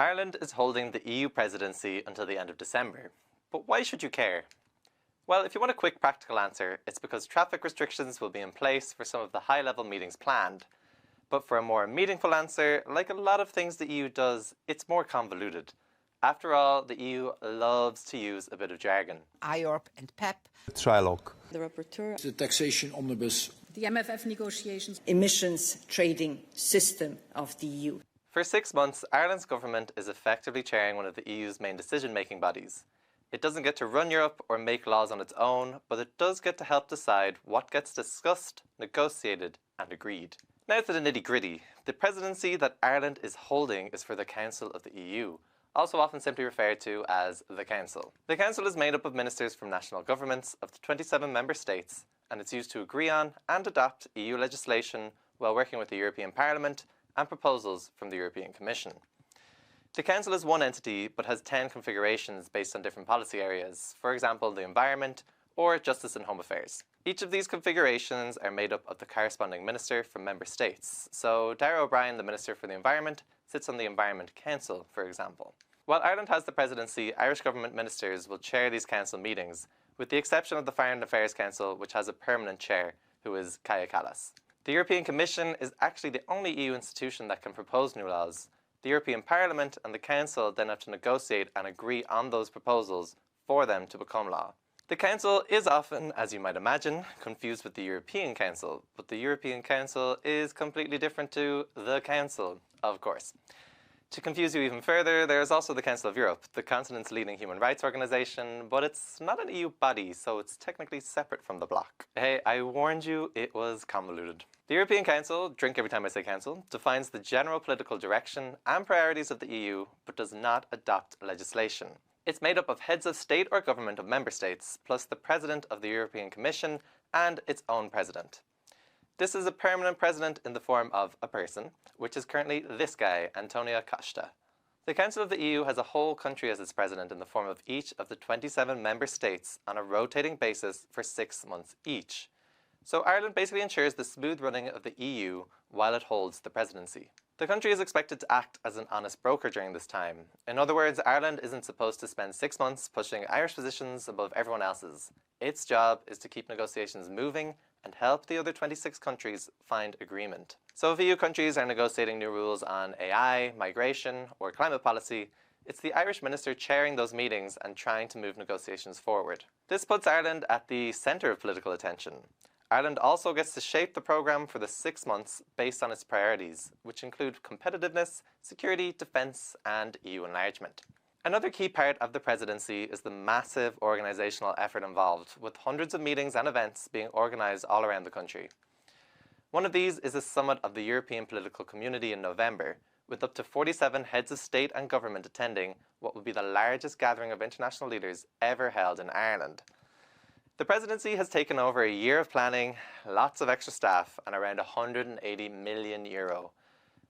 Ireland is holding the EU presidency until the end of December. But why should you care? Well, if you want a quick practical answer, it's because traffic restrictions will be in place for some of the high-level meetings planned. But for a more meaningful answer, like a lot of things the EU does, it's more convoluted. After all, the EU loves to use a bit of jargon. IORP and PEP. Trilogue. The rapporteur. The taxation omnibus. The MFF negotiations. Emissions trading system of the EU. For 6 months, Ireland's government is effectively chairing one of the EU's main decision-making bodies. It doesn't get to run Europe or make laws on its own, but it does get to help decide what gets discussed, negotiated and agreed. Now to the nitty-gritty. The presidency that Ireland is holding is for the Council of the EU, also often simply referred to as the Council. The Council is made up of ministers from national governments of the 27 member states, and it's used to agree on and adopt EU legislation while working with the European Parliament and proposals from the European Commission. The Council is one entity but has 10 configurations based on different policy areas, for example the environment or justice and home affairs. Each of these configurations are made up of the corresponding minister from member states. So Darragh O'Brien, the Minister for the Environment, sits on the Environment Council, for example. While Ireland has the presidency, Irish government ministers will chair these council meetings, with the exception of the Foreign Affairs Council, which has a permanent chair, who is Kaja Kallas. The European Commission is actually the only EU institution that can propose new laws. The European Parliament and the Council then have to negotiate and agree on those proposals for them to become law. The Council is often, as you might imagine, confused with the European Council, but the European Council is completely different to the Council, of course. To confuse you even further, there is also the Council of Europe, the continent's leading human rights organisation, but it's not an EU body, so it's technically separate from the bloc. Hey, I warned you, it was convoluted. The European Council, drink every time I say council, defines the general political direction and priorities of the EU, but does not adopt legislation. It's made up of heads of state or government of member states, plus the president of the European Commission and its own president. This is a permanent president in the form of a person, which is currently this guy, Antonio Costa. The Council of the EU has a whole country as its president in the form of each of the 27 member states on a rotating basis for 6 months each. So Ireland basically ensures the smooth running of the EU while it holds the presidency. The country is expected to act as an honest broker during this time. In other words, Ireland isn't supposed to spend 6 months pushing Irish positions above everyone else's. Its job is to keep negotiations moving and help the other 26 countries find agreement. So if EU countries are negotiating new rules on AI, migration, or climate policy, it's the Irish minister chairing those meetings and trying to move negotiations forward. This puts Ireland at the centre of political attention. Ireland also gets to shape the programme for the 6 months based on its priorities, which include competitiveness, security, defence, and EU enlargement. Another key part of the presidency is the massive organisational effort involved, with hundreds of meetings and events being organised all around the country. One of these is a summit of the European political community in November, with up to 47 heads of state and government attending what will be the largest gathering of international leaders ever held in Ireland. The presidency has taken over a year of planning, lots of extra staff, and around €180 million.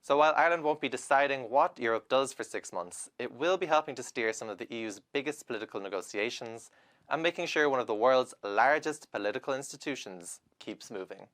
So while Ireland won't be deciding what Europe does for 6 months, it will be helping to steer some of the EU's biggest political negotiations and making sure one of the world's largest political institutions keeps moving.